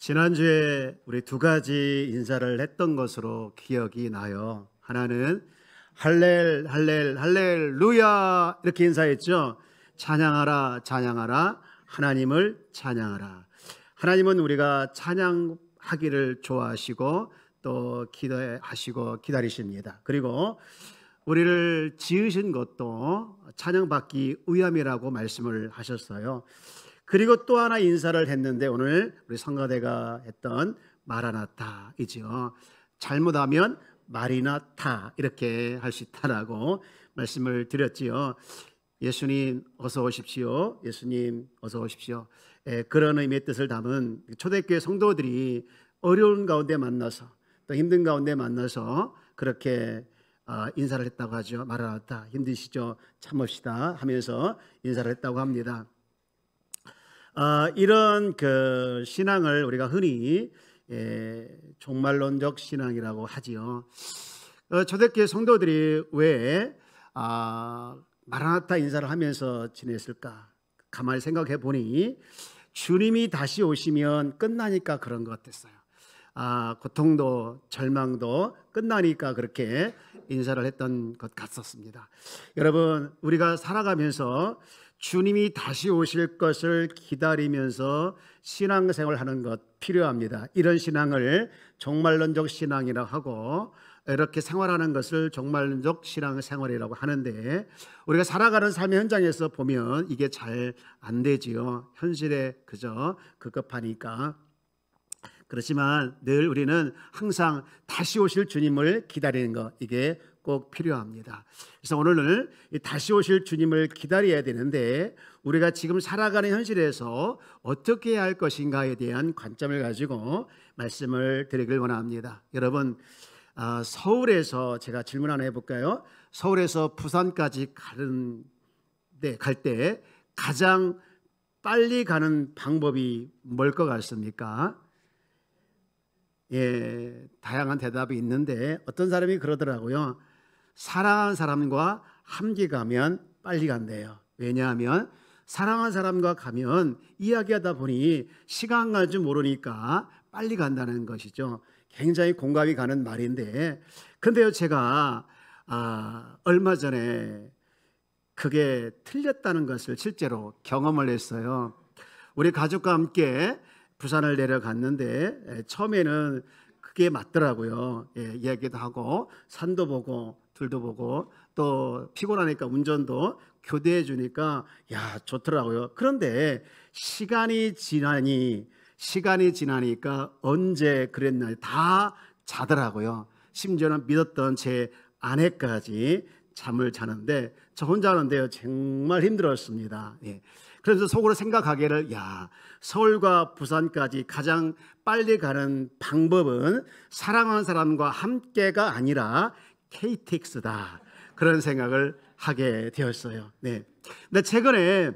지난주에 우리 두 가지 인사를 했던 것으로 기억이 나요. 하나는 할렐 할렐 할렐루야 이렇게 인사했죠. 찬양하라 찬양하라 하나님을 찬양하라. 하나님은 우리가 찬양하기를 좋아하시고 또 기도하시고 기다리십니다. 그리고 우리를 지으신 것도 찬양받기 위함이라고 말씀을 하셨어요. 그리고 또 하나 인사를 했는데 오늘 우리 성가대가 했던 마라나타이죠. 잘못하면 마리나타 이렇게 할 수 있다라고 말씀을 드렸지요. 예수님 어서 오십시오. 예수님 어서 오십시오. 그런 의미의 뜻을 담은 초대교회 성도들이 어려운 가운데 만나서 또 힘든 가운데 만나서 그렇게 인사를 했다고 하죠. 마라나타, 힘드시죠? 참읍시다 하면서 인사를 했다고 합니다. 이런 그 신앙을 우리가 흔히 종말론적 신앙이라고 하지요. 초대교회 성도들이 왜 마라나타 인사를 하면서 지냈을까? 가만히 생각해 보니 주님이 다시 오시면 끝나니까 그런 것 같았어요. 고통도 절망도 끝나니까 그렇게 인사를 했던 것 같았습니다. 여러분, 우리가 살아가면서 주님이 다시 오실 것을 기다리면서 신앙생활을 하는 것 필요합니다. 이런 신앙을 종말론적 신앙이라고 하고 이렇게 생활하는 것을 종말론적 신앙생활이라고 하는데 우리가 살아가는 삶의 현장에서 보면 이게 잘 안 되지요. 현실에 그저 급급하니까. 그렇지만 늘 우리는 항상 다시 오실 주님을 기다리는 것, 이게 꼭 필요합니다. 그래서 오늘은 다시 오실 주님을 기다려야 되는데 우리가 지금 살아가는 현실에서 어떻게 해야 할 것인가에 대한 관점을 가지고 말씀을 드리길 원합니다. 여러분, 서울에서 제가 질문 하나 해볼까요? 서울에서 부산까지 갈 때 가장 빨리 가는 방법이 뭘 것 같습니까? 다양한 대답이 있는데 어떤 사람이 그러더라고요. 사랑하는 사람과 함께 가면 빨리 간대요. 왜냐하면 사랑하는 사람과 가면 이야기하다 보니 시간 갈 줄 모르니까 빨리 간다는 것이죠. 굉장히 공감이 가는 말인데, 근데요 제가 얼마 전에 그게 틀렸다는 것을 실제로 경험을 했어요. 우리 가족과 함께 부산을 내려갔는데 처음에는 그게 맞더라고요. 이야기도 하고 산도 보고 들도 보고 또 피곤하니까 운전도 교대해 주니까 야 좋더라고요. 그런데 시간이 지나니까 언제 그랬나 다 자더라고요. 심지어는 믿었던 제 아내까지 잠을 자는데 저 혼자 하는데요 정말 힘들었습니다. 그래서 속으로 생각하기를 서울과 부산까지 가장 빨리 가는 방법은 사랑하는 사람과 함께가 아니라 KTX다, 그런 생각을 하게 되었어요. 근데 최근에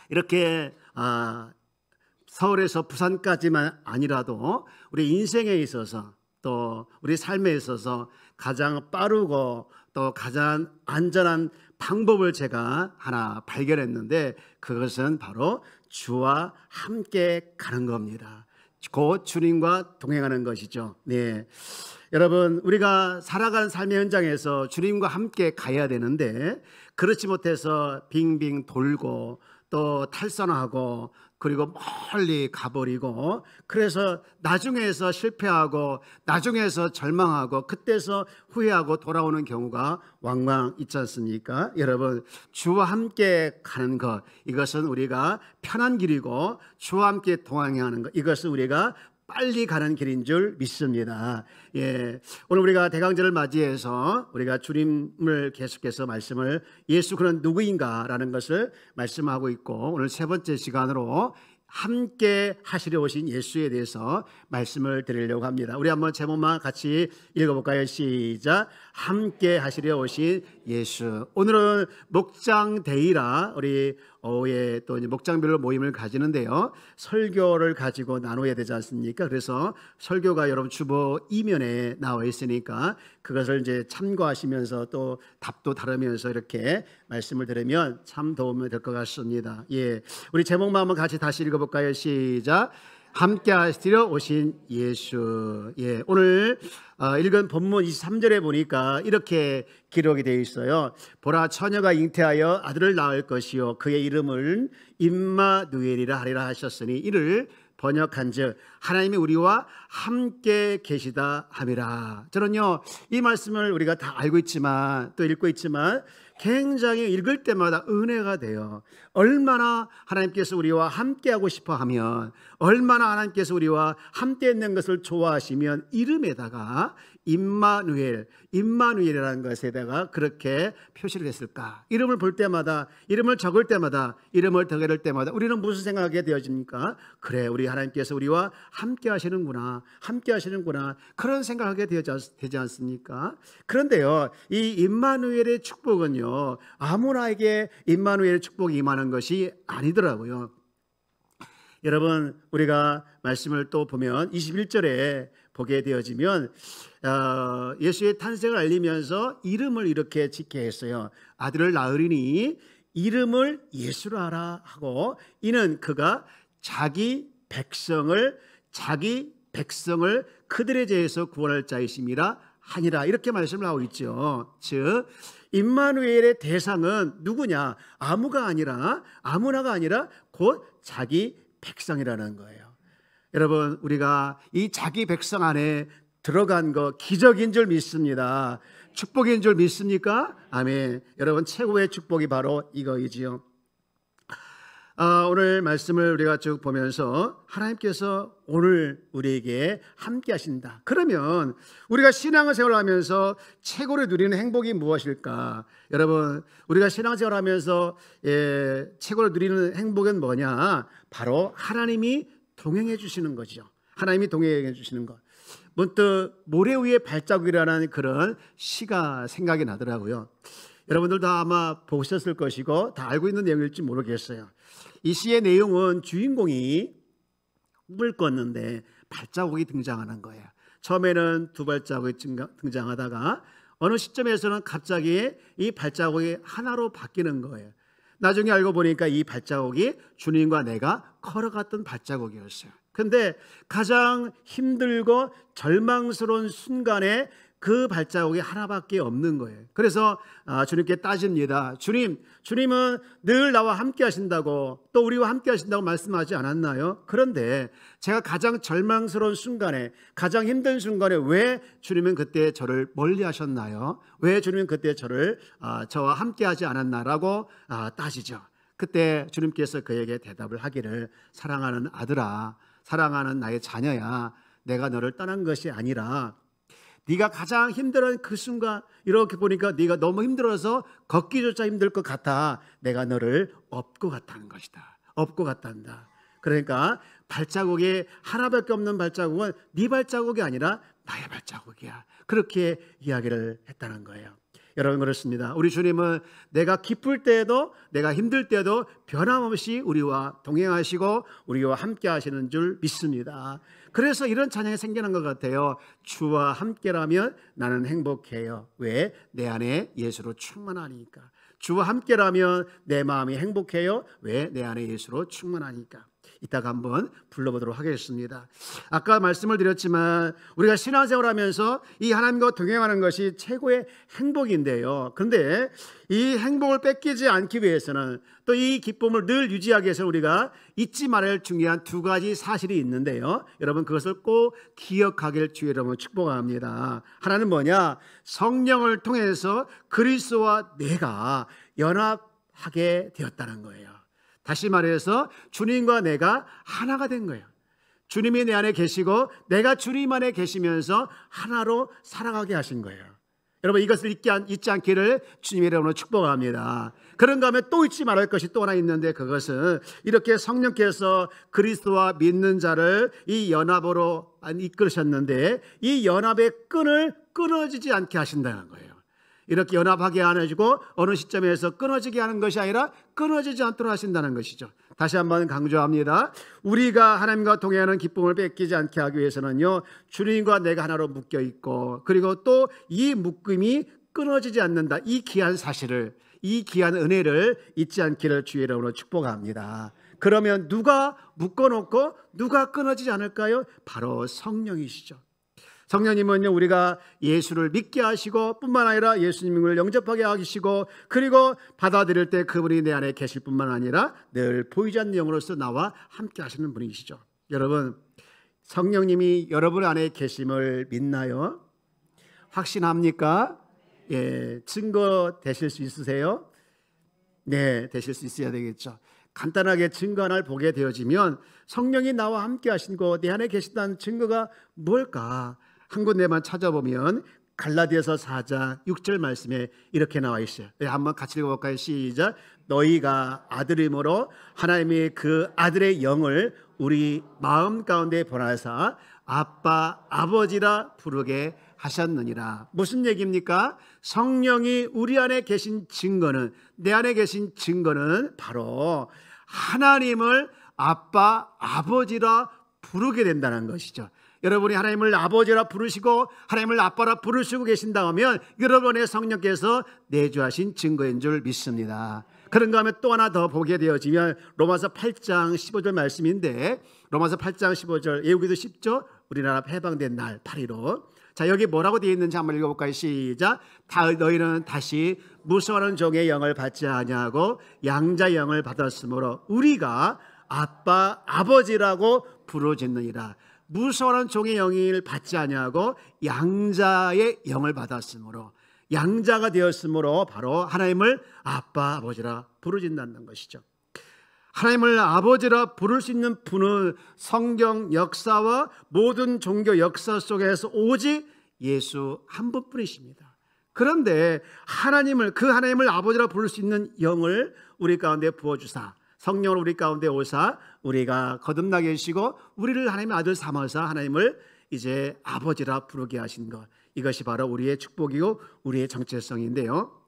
이렇게 서울에서 부산까지만 아니라도 우리 인생에 있어서 또 우리 삶에 있어서 가장 빠르고 또 가장 안전한 방법을 제가 하나 발견했는데 그것은 바로 주와 함께 가는 겁니다. 곧 주님과 동행하는 것이죠. 여러분, 우리가 살아가는 삶의 현장에서 주님과 함께 가야 되는데 그렇지 못해서 빙빙 돌고 또 탈선하고 그리고 멀리 가버리고 그래서 나중에서 실패하고 나중에서 절망하고 그때서 후회하고 돌아오는 경우가 왕왕 있지 않습니까? 여러분, 주와 함께 가는 것, 이것은 우리가 편한 길이고 주와 함께 동행하는 것, 이것은 우리가 빨리 가는 길인 줄 믿습니다. 오늘 우리가 대강절을 맞이해서 우리가 주님을 계속해서 말씀을 예수 그는 누구인가라는 것을 말씀하고 있고 오늘 세 번째 시간으로 함께 하시려 오신 예수에 대해서 말씀을 드리려고 합니다. 우리 한번 제목만 같이 읽어볼까요? 시작. 함께 하시려 오신 예수. 오늘은 목장데이라 우리 오후에 또 이제 목장별로 모임을 가지는데요, 설교를 가지고 나눠야 되지 않습니까? 그래서 설교가 여러분 주보 이면에 나와 있으니까 그것을 이제 참고하시면서 또 답도 다루면서 이렇게 말씀을 들으면 참 도움이 될 것 같습니다. 우리 제목만 한번 같이 다시 읽어볼까요? 시작. 함께 하시려 오신 예수. 예, 오늘 읽은 본문 23절에 보니까 이렇게 기록이 되어 있어요. 보라, 처녀가 잉태하여 아들을 낳을 것이요 그의 이름을 임마누엘이라 하리라 하셨으니 이를 번역한즉 하나님이 우리와 함께 계시다 함이라. 저는요 이 말씀을 우리가 다 알고 있지만 또 읽고 있지만 굉장히 읽을 때마다 은혜가 돼요. 얼마나 하나님께서 우리와 함께하고 싶어 하면, 얼마나 하나님께서 우리와 함께 있는 것을 좋아하시면 이름에다가 임마누엘이라는 것에다가 그렇게 표시를 했을까. 이름을 볼 때마다, 이름을 적을 때마다, 이름을 더할 때마다 우리는 무슨 생각하게 되어집니까? 그래, 우리 하나님께서 우리와 함께 하시는구나, 함께 하시는구나, 그런 생각하게 되지 않습니까? 그런데요, 이 임마누엘의 축복은요 아무나에게 임마누엘의 축복이 임하는 것이 아니더라고요. 여러분, 우리가 말씀을 또 보면 21절에 보게 되어지면 예수의 탄생을 알리면서 이름을 이렇게 짓게 했어요. 아들을 낳으리니 이름을 예수라 하라 하고, 이는 그가 자기 백성을 그들의 죄에서 구원할 자이심이라 하니라, 이렇게 말씀을 하고 있죠. 즉 임마누엘의 대상은 누구냐? 아무나가 아니라 곧 자기 백성이라는 거예요. 여러분, 우리가 이 자기 백성 안에 들어간 거 기적인 줄 믿습니다. 축복인 줄 믿습니까? 아멘. 여러분, 최고의 축복이 바로 이거이지요. 오늘 말씀을 우리가 쭉 보면서 하나님께서 오늘 우리에게 함께 하신다. 그러면 우리가 신앙생활을 하면서 최고로 누리는 행복이 무엇일까? 여러분, 우리가 신앙생활을 하면서 최고로 누리는 행복은 뭐냐? 바로 하나님이 동행해 주시는 거죠. 하나님이 동행해 주시는 것. 문득 모래 위의 발자국이라는 그런 시가 생각이 나더라고요. 여러분들 다 아마 보셨을 것이고 다 알고 있는 내용일지 모르겠어요. 이 시의 내용은 주인공이 꿈을 꿨는데 발자국이 등장하는 거예요. 처음에는 두 발자국이 등장하다가 어느 시점에서는 갑자기 이 발자국이 하나로 바뀌는 거예요. 나중에 알고 보니까 이 발자국이 주님과 내가 걸어갔던 발자국이었어요. 근데 가장 힘들고 절망스러운 순간에 그 발자국이 하나밖에 없는 거예요. 그래서 주님께 따집니다. 주님은 늘 나와 함께 하신다고, 또 우리와 함께 하신다고 말씀하지 않았나요? 그런데 제가 가장 절망스러운 순간에, 가장 힘든 순간에 왜 주님은 그때 저를 멀리 하셨나요? 왜 주님은 그때 저와 함께 하지 않았나라고 따지죠. 그때 주님께서 그에게 대답을 하기를, 사랑하는 아들아, 사랑하는 나의 자녀야, 내가 너를 떠난 것이 아니라 네가 가장 힘들어하는 그 순간, 이렇게 보니까 네가 너무 힘들어서 걷기조차 힘들 것 같아. 내가 너를 업고 갔다는 것이다. 업고 갔단다. 그러니까 발자국이 하나밖에 없는 발자국은 네 발자국이 아니라 나의 발자국이야. 그렇게 이야기를 했다는 거예요. 여러분, 그렇습니다. 우리 주님은 내가 기쁠 때에도, 내가 힘들 때도 변함없이 우리와 동행하시고 우리와 함께 하시는 줄 믿습니다. 그래서 이런 찬양이 생겨난 것 같아요. 주와 함께라면 나는 행복해요. 왜? 내 안에 예수로 충만하니까. 주와 함께라면 내 마음이 행복해요. 왜? 내 안에 예수로 충만하니까. 이따가 한번 불러보도록 하겠습니다. 아까 말씀을 드렸지만 우리가 신앙생활을 하면서 이 하나님과 동행하는 것이 최고의 행복인데요. 그런데 이 행복을 뺏기지 않기 위해서는, 또 이 기쁨을 늘 유지하기 위해서 우리가 잊지 말아야 할 중요한 두 가지 사실이 있는데요. 여러분, 그것을 꼭 기억하길 주의 이름으로 축복합니다. 하나는 뭐냐? 성령을 통해서 그리스도와 내가 연합하게 되었다는 거예요. 다시 말해서 주님과 내가 하나가 된 거예요. 주님이 내 안에 계시고 내가 주님 안에 계시면서 하나로 살아가게 하신 거예요. 여러분, 이것을 잊지 않기를 주님의 이름으로 축복합니다. 그런가 하면 또 잊지 말할 것이 또 하나 있는데, 그것은 이렇게 성령께서 그리스도와 믿는 자를 이 연합으로 이끌으셨는데 이 연합의 끈을 끊어지지 않게 하신다는 거예요. 이렇게 연합하게 안 해주고 어느 시점에서 끊어지게 하는 것이 아니라 끊어지지 않도록 하신다는 것이죠. 다시 한번 강조합니다. 우리가 하나님과 동행하는 기쁨을 뺏기지 않게 하기 위해서는요, 주님과 내가 하나로 묶여 있고, 그리고 또 이 묶음이 끊어지지 않는다, 이 귀한 사실을, 이 귀한 은혜를 잊지 않기를 주의 이름으로 축복합니다. 그러면 누가 묶어놓고 누가 끊어지지 않을까요? 바로 성령이시죠. 성령님은요, 우리가 예수를 믿게 하시고 뿐만 아니라 예수님을 영접하게 하시고, 그리고 받아들일 때 그분이 내 안에 계실 뿐만 아니라 늘 보이지 않는 영으로서 나와 함께 하시는 분이시죠. 여러분, 성령님이 여러분 안에 계심을 믿나요? 확신합니까? 예, 증거 되실 수 있으세요? 네, 되실 수 있어야 되겠죠. 간단하게 증거 하나를 보게 되어지면 성령이 나와 함께 하신 거, 내 안에 계신다는 증거가 뭘까? 한 군데만 찾아보면 갈라디아서 4장 6절 말씀에 이렇게 나와 있어요. 네, 한번 같이 읽어볼까요? 시작. 너희가 아들임으로 하나님이 그 아들의 영을 우리 마음 가운데 보내사 아빠 아버지라 부르게 하셨느니라. 무슨 얘기입니까? 성령이 우리 안에 계신 증거는, 내 안에 계신 증거는 바로 하나님을 아빠 아버지라 부르게 된다는 것이죠. 여러분이 하나님을 아버지라 부르시고 하나님을 아빠라 부르시고 계신다 하면 여러분의 성령께서 내주하신 증거인 줄 믿습니다. 그런가 하면 또 하나 더 보게 되어지면 로마서 8장 15절 말씀인데, 로마서 8장 15절 외우기도 쉽죠? 우리나라 해방된 날 8.15. 자, 여기 뭐라고 되어 있는지 한번 읽어볼까요? 시작. 너희는 다시 무서워하는 종의 영을 받지 아니하고 양자의 영을 받았으므로 우리가 아빠 아버지라고 부르짖느니라. 무서워하는 종의 영을 받지 아니하고 양자의 영을 받았으므로, 양자가 되었으므로 바로 하나님을 아빠 아버지라 부르짖는다는 것이죠. 하나님을 아버지라 부를 수 있는 분은 성경 역사와 모든 종교 역사 속에서 오직 예수 한 분뿐이십니다. 그런데 그 하나님을 아버지라 부를 수 있는 영을 우리 가운데 부어주사, 성령을 우리 가운데 오사 우리가 거듭나게 하시고 우리를 하나님의 아들 삼아서 하나님을 이제 아버지라 부르게 하신 것, 이것이 바로 우리의 축복이고 우리의 정체성인데요.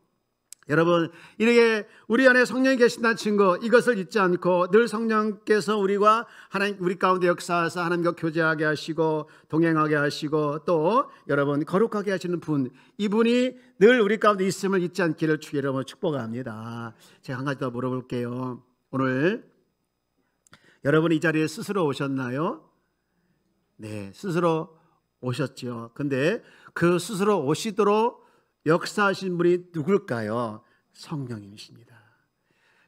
여러분, 이렇게 우리 안에 성령이 계신다는 증거, 이것을 잊지 않고 늘 성령께서 우리 가운데 역사하사 하나님과 교제하게 하시고 동행하게 하시고 또 여러분 거룩하게 하시는 분, 이분이 늘 우리 가운데 있음을 잊지 않기를 주의 이름으로 축복합니다. 제가 한 가지 더 물어볼게요. 오늘 여러분 이 자리에 스스로 오셨나요? 네, 스스로 오셨죠. 근데 그 스스로 오시도록 역사하신 분이 누굴까요? 성령님이십니다.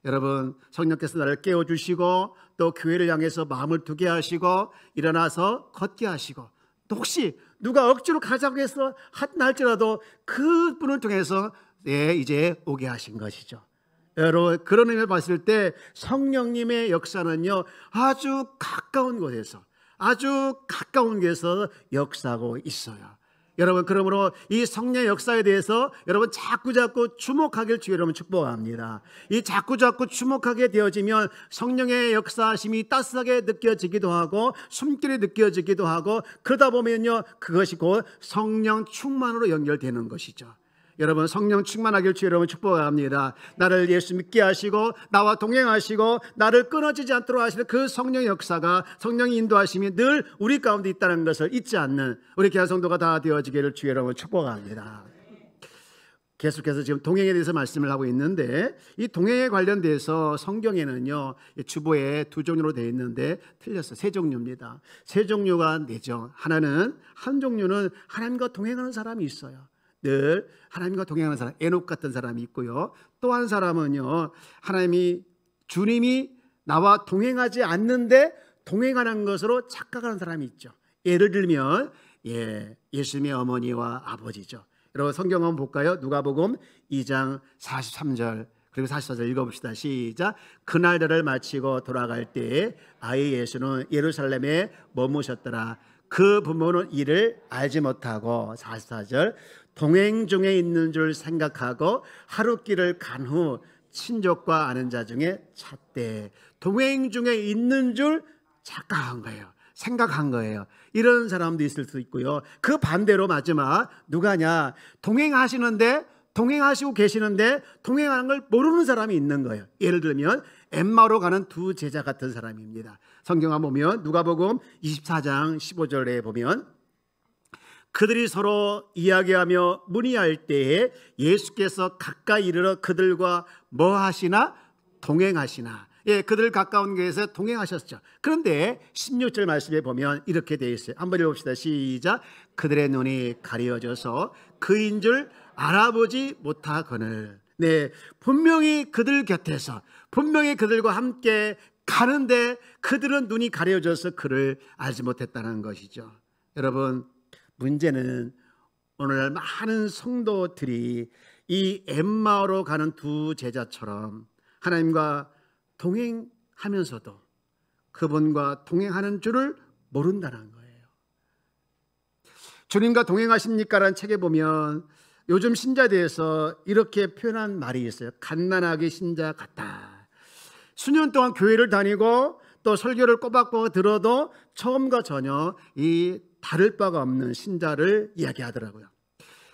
여러분, 성령께서 나를 깨워주시고 또 교회를 향해서 마음을 두게 하시고 일어나서 걷게 하시고, 또 혹시 누가 억지로 가자고 해서 할지라도 그분을 통해서 이제 오게 하신 것이죠. 여러분, 그런 의미를 봤을 때 성령님의 역사는요, 아주 가까운 곳에서 역사하고 있어요. 여러분, 그러므로 이 성령의 역사에 대해서 여러분 자꾸 주목하길 주의 여러분 축복합니다. 이 자꾸 주목하게 되어지면 성령의 역사심이 따스하게 느껴지기도 하고 숨결이 느껴지기도 하고, 그러다 보면요 그것이 곧 성령 충만으로 연결되는 것이죠. 여러분, 성령 충만하길 주의 여러분 축복합니다. 나를 예수 믿게 하시고 나와 동행하시고 나를 끊어지지 않도록 하시는 그 성령의 역사가, 성령의 인도하심이 늘 우리 가운데 있다는 것을 잊지 않는 우리 교회 성도가 다 되어지기를 주의 여러분 축복합니다. 계속해서 지금 동행에 대해서 말씀을 하고 있는데, 이 동행에 관련돼서 성경에는요 주보에 두 종류로 되어 있는데 틀렸어요. 세 종류입니다. 세 종류가 네죠. 한 종류는 하나님과 동행하는 사람이 있어요. 늘 하나님과 동행하는 사람, 에녹 같은 사람이 있고요. 또 한 사람은요, 주님이 나와 동행하지 않는데 동행하는 것으로 착각하는 사람이 있죠. 예를 들면 예수님의 어머니와 아버지죠. 여러분, 성경 한번 볼까요? 누가복음 2장 43절 그리고 44절 읽어봅시다. 시작. 그날들을 마치고 돌아갈 때에 아이 예수는 예루살렘에 머무셨더라. 그 부모는 이를 알지 못하고, 44절, 동행 중에 있는 줄 생각하고 하루길을 간 후 친족과 아는 자 중에 찾되. 동행 중에 있는 줄 착각한 거예요. 생각한 거예요. 이런 사람도 있을 수 있고요. 그 반대로 마지막 누가냐, 동행하시고 계시는데 동행하는 걸 모르는 사람이 있는 거예요. 예를 들면 엠마오로 가는 두 제자 같은 사람입니다. 성경 한번 보면 누가복음 24장 15절에 보면, 그들이 서로 이야기하며 문의할 때에 예수께서 가까이 이르러 그들과 뭐 하시나? 동행하시나. 그들 가까운 교회에서 동행하셨죠. 그런데 16절 말씀에 보면 이렇게 되어 있어요. 한번 읽어봅시다. 시작. 그들의 눈이 가려져서 그인 줄 알아보지 못하거늘. 네, 분명히 그들 곁에서, 분명히 그들과 함께 가는데 그들은 눈이 가려져서 그를 알지 못했다는 것이죠. 여러분, 문제는 오늘날 많은 성도들이 이 엠마오로 가는 두 제자처럼 하나님과 동행하면서도 그분과 동행하는 줄을 모른다는 거예요. 주님과 동행하십니까? 라는 책에 보면 요즘 신자대에서 이렇게 표현한 말이 있어요. 갓난아기 신자 같다. 수년 동안 교회를 다니고 또 설교를 꼬박꼬박 들어도 처음과 전혀 이 다를 바가 없는 신자를 이야기하더라고요.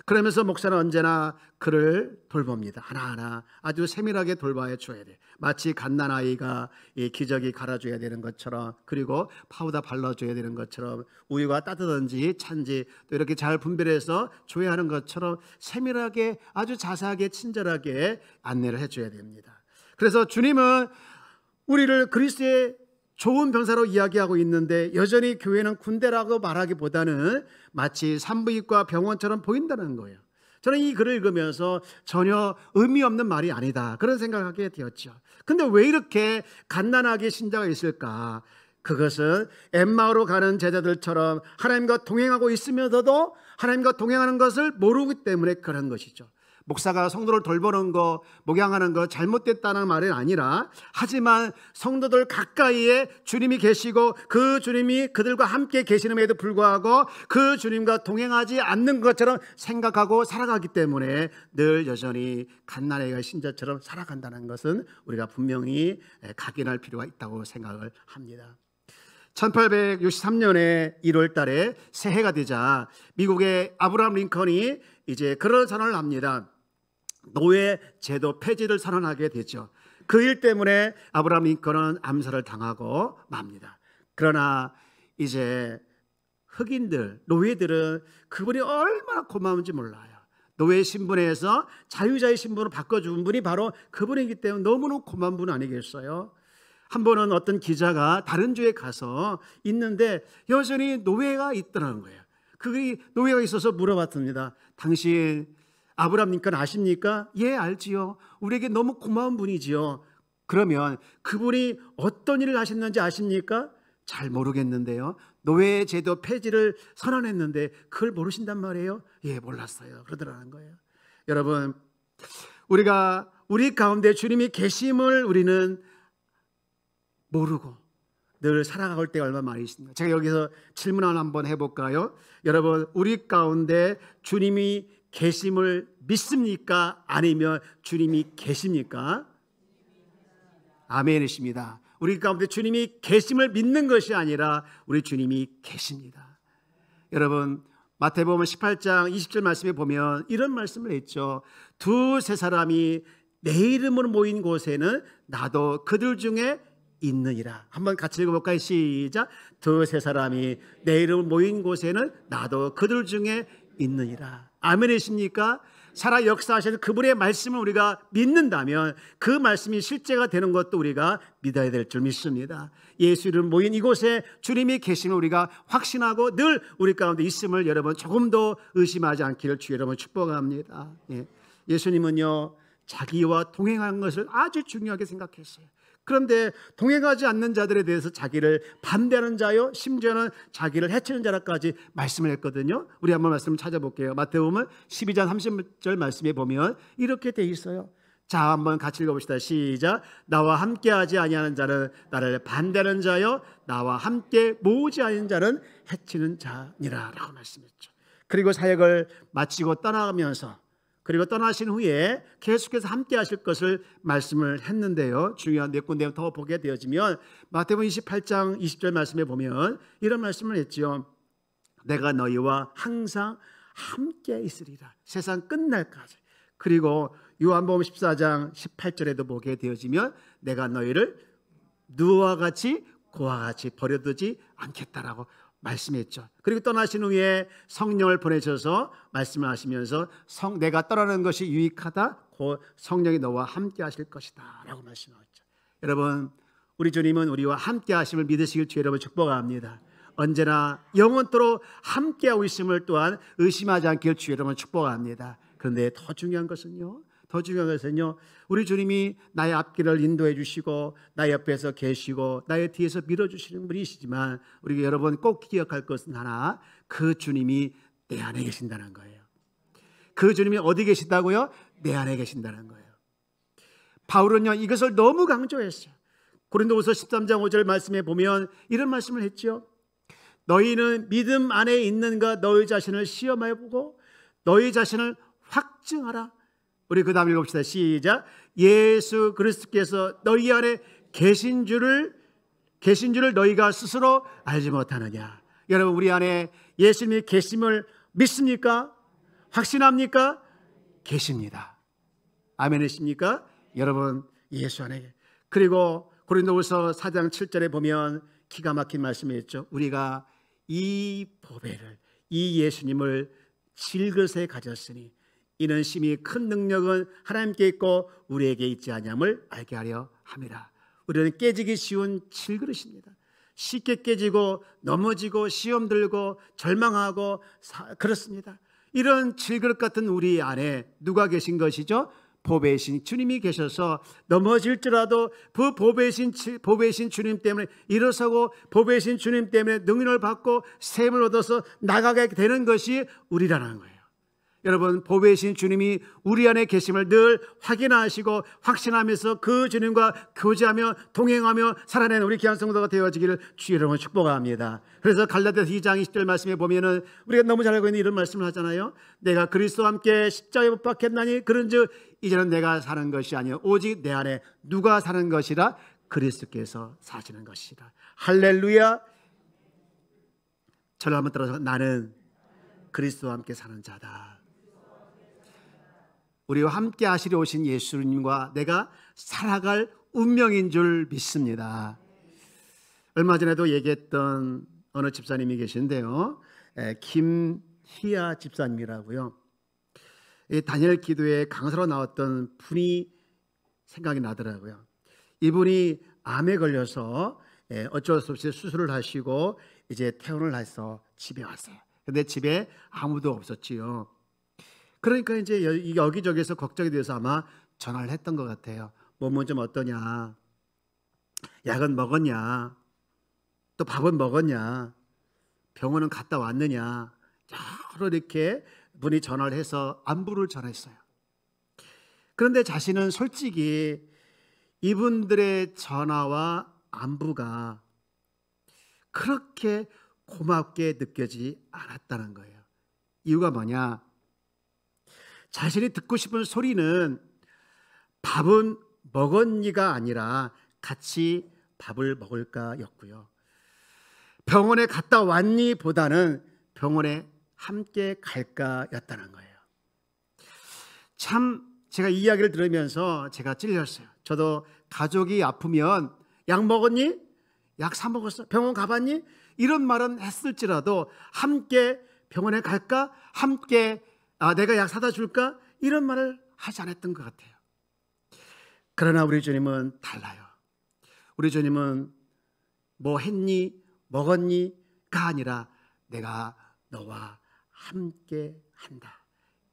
그러면서 목사는 언제나 그를 돌봅니다. 하나하나 아주 세밀하게 돌봐야 줘야 돼. 마치 갓난아이가 이 기저귀 갈아줘야 되는 것처럼, 그리고 파우더 발라줘야 되는 것처럼, 우유가 따뜻한지 찬지 또 이렇게 잘 분별해서 줘야 하는 것처럼 세밀하게 아주 자세하게 친절하게 안내를 해줘야 됩니다. 그래서 주님은 우리를 그리스도의 좋은 병사로 이야기하고 있는데 여전히 교회는 군대라고 말하기보다는 마치 산부인과 병원처럼 보인다는 거예요. 저는 이 글을 읽으면서 전혀 의미 없는 말이 아니다, 그런 생각을 하게 되었죠. 근데 왜 이렇게 갓난아기 신자가 있을까? 그것은 엠마오로 가는 제자들처럼 하나님과 동행하고 있으면서도 하나님과 동행하는 것을 모르기 때문에 그런 것이죠. 목사가 성도를 돌보는 거, 목양하는 거 잘못됐다는 말은 아니라, 하지만 성도들 가까이에 주님이 계시고 그 주님이 그들과 함께 계시는에도 불구하고 그 주님과 동행하지 않는 것처럼 생각하고 살아가기 때문에 늘 여전히 갓난아기가 신자처럼 살아간다는 것은 우리가 분명히 각인할 필요가 있다고 생각을 합니다. 1863년에 1월 달에 새해가 되자 미국의 아브라함 링컨이 이제 그런 선언을 합니다. 노예 제도 폐지를 선언하게 되죠. 그 일 때문에 아브라함 링컨은 암살을 당하고 맙니다. 그러나 이제 흑인들, 노예들은 그분이 얼마나 고마운지 몰라요. 노예 신분에서 자유자의 신분으로 바꿔준 분이 바로 그분이기 때문에 너무너무 고마운 분 아니겠어요? 한 번은 어떤 기자가 다른 주에 가서 있는데 여전히 노예가 있더라는 거예요. 그 노예가 있어서 물어봤습니다. 당신 아브라함 링컨 아십니까? 예, 알지요. 우리에게 너무 고마운 분이지요. 그러면 그분이 어떤 일을 하셨는지 아십니까? 잘 모르겠는데요. 노예 제도 폐지를 선언했는데 그걸 모르신단 말이에요? 예, 몰랐어요. 그러더라는 거예요. 여러분, 우리가 우리 가운데 주님이 계심을 우리는 모르고 늘 살아갈 때가 얼마나 많이 있습니까? 제가 여기서 질문 하나 한번 해볼까요? 여러분, 우리 가운데 주님이 계심을 믿습니까? 아니면 주님이 계십니까? 아멘이십니다. 우리 가운데 주님이 계심을 믿는 것이 아니라 우리 주님이 계십니다. 여러분, 마태복음 18장 20절 말씀에 보면 이런 말씀을 했죠. 두세 사람이 내 이름으로 모인 곳에는 나도 그들 중에 있느니라. 한번 같이 읽어볼까요? 시작. 두세 사람이 내 이름으로 모인 곳에는 나도 그들 중에 있느니라. 아멘이십니까? 살아 역사하셔서 그분의 말씀을 우리가 믿는다면 그 말씀이 실제가 되는 것도 우리가 믿어야 될 줄 믿습니다. 예수 이름 모인 이곳에 주님이 계심을 우리가 확신하고 늘 우리 가운데 있음을 여러분 조금도 의심하지 않기를 주 여러분 축복합니다. 예수님은요, 자기와 동행하는 것을 아주 중요하게 생각했어요. 그런데 동행하지 않는 자들에 대해서 자기를 반대하는 자요, 심지어는 자기를 해치는 자라까지 말씀을 했거든요. 우리 한번 말씀을 찾아볼게요. 마태복음 12장 30절 말씀에 보면 이렇게 돼 있어요. 자, 한번 같이 읽어봅시다. 시작. 나와 함께하지 아니하는 자는 나를 반대하는 자요, 나와 함께 모으지 않는 자는 해치는 자니라 라고 말씀했죠. 그리고 사역을 마치고 떠나가면서, 그리고 떠나신 후에 계속해서 함께 하실 것을 말씀을 했는데요. 중요한 몇 군데 더 보게 되어지면 마태복음 28장 20절 말씀에 보면 이런 말씀을 했죠. 내가 너희와 항상 함께 있으리라. 세상 끝날까지. 그리고 요한복음 14장 18절에도 보게 되어지면 내가 너희를 누구와 같이 고와 같이 버려두지 않겠다라고 말씀했죠. 그리고 떠나신 후에 성령을 보내셔서 말씀을 하시면서 내가 떠나는 것이 유익하다. 곧 성령이 너와 함께 하실 것이다 라고 말씀하셨죠. 여러분, 우리 주님은 우리와 함께 하심을 믿으시길 주의 이름으로 축복합니다. 언제나 영원토록 함께하고 있음을 또한 의심하지 않길 주의 이름으로 축복합니다. 그런데 더 중요한 것은요, 우리 주님이 나의 앞길을 인도해 주시고 나의 옆에서 계시고 나의 뒤에서 밀어주시는 분이시지만 우리 여러분 꼭 기억할 것은 하나, 그 주님이 내 안에 계신다는 거예요. 그 주님이 어디 계신다고요? 내 안에 계신다는 거예요. 바울은요 이것을 너무 강조했어요. 고린도후서 13장 5절 말씀에 보면 이런 말씀을 했죠. 너희는 믿음 안에 있는가 너희 자신을 시험해 보고 너희 자신을 확증하라. 우리 그 다음 읽읍시다. 시작. 예수 그리스도께서 너희 안에 계신 줄을 너희가 스스로 알지 못하느냐. 여러분 우리 안에 예수님이 계심을 믿습니까? 확신합니까? 계십니다. 아멘이십니까? 여러분 예수 안에. 그리고 고린도후서 4장 7절에 보면 기가 막힌 말씀이 있죠. 우리가 이 보배를, 이 예수님을 질그릇에 가졌으니 이는 심히 큰 능력은 하나님께 있고 우리에게 있지 아니함을 알게 하려 함이라. 우리는 깨지기 쉬운 질그릇입니다. 쉽게 깨지고 넘어지고 시험 들고 절망하고 그렇습니다. 이런 질그릇 같은 우리 안에 누가 계신 것이죠? 보배이신 주님이 계셔서 넘어질지라도 그 보배이신 주님 때문에 일어서고 보배이신 주님 때문에 능력을 받고 셈을 얻어서 나가게 되는 것이 우리라는 거예요. 여러분 보배이신 주님이 우리 안에 계심을 늘 확인하시고 확신하면서 그 주님과 교제하며 동행하며 살아내는 우리 귀한 성도가 되어지기를 주의 이름으로 축복합니다. 그래서 갈라디아서 2장 20절 말씀에 보면은 우리가 너무 잘 알고 있는 이런 말씀을 하잖아요. 내가 그리스도와 함께 십자가에 못 박혔나니 그런즉 이제는 내가 사는 것이 아니요 오직 내 안에 누가 사는 것이라 그리스도께서 사시는 것이라. 할렐루야. 저를 한번 따라서 나는 그리스도와 함께 사는 자다. 우리와 함께 하시려 오신 예수님과 내가 살아갈 운명인 줄 믿습니다. 얼마 전에도 얘기했던 어느 집사님이 계신데요, 김희아 집사님이라고요. 다니엘 기도에 강사로 나왔던 분이 생각이 나더라고요. 이분이 암에 걸려서 어쩔 수 없이 수술을 하시고 이제 퇴원을 해서 집에 왔어요. 근데 집에 아무도 없었지요. 그러니까 이제 여기저기서 걱정이 돼서 아마 전화를 했던 것 같아요. 몸은 좀 어떠냐, 약은 먹었냐, 또 밥은 먹었냐, 병원은 갔다 왔느냐, 여러 이렇게 분이 전화를 해서 안부를 전했어요. 그런데 자신은 솔직히 이분들의 전화와 안부가 그렇게 고맙게 느껴지지 않았다는 거예요. 이유가 뭐냐? 자신이 듣고 싶은 소리는 밥은 먹었니가 아니라 같이 밥을 먹을까 였고요. 병원에 갔다 왔니 보다는 병원에 함께 갈까 였다는 거예요. 참 제가 이 이야기를 들으면서 제가 찔렸어요. 저도 가족이 아프면 약 먹었니? 약 사 먹었어? 병원 가봤니? 이런 말은 했을지라도 함께 병원에 갈까? 함께 내가 약 사다 줄까? 이런 말을 하지 않았던 것 같아요. 그러나 우리 주님은 달라요. 우리 주님은 뭐 했니? 먹었니?가 아니라 내가 너와 함께 한다.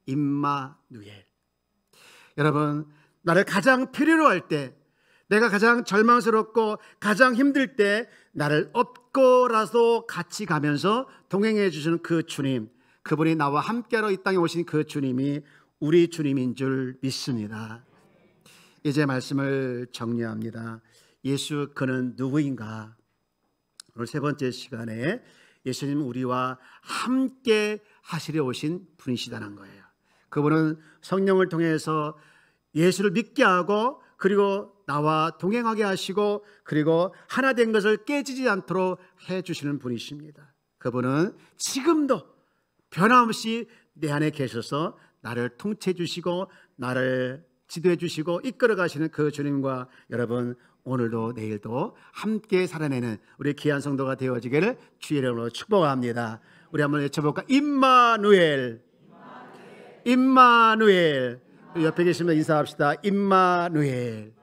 임마누엘. 여러분, 나를 가장 필요로 할 때, 내가 가장 절망스럽고 가장 힘들 때 나를 업고라도 같이 가면서 동행해 주시는 그 주님, 그분이 나와 함께하러 이 땅에 오신 그 주님이 우리 주님인 줄 믿습니다. 이제 말씀을 정리합니다. 예수 그는 누구인가? 오늘 세 번째 시간에 예수님은 우리와 함께 하시려 오신 분이시다는 거예요. 그분은 성령을 통해서 예수를 믿게 하고 그리고 나와 동행하게 하시고 그리고 하나 된 것을 깨지지 않도록 해주시는 분이십니다. 그분은 지금도 변함없이 내 안에 계셔서 나를 통치해 주시고 나를 지도해 주시고 이끌어 가시는 그 주님과 여러분 오늘도 내일도 함께 살아내는 우리 귀한 성도가 되어지기를 주의 이름으로 축복합니다. 우리 한번 외쳐볼까? 임마누엘, 임마누엘. 옆에 계시면 인사합시다. 임마누엘.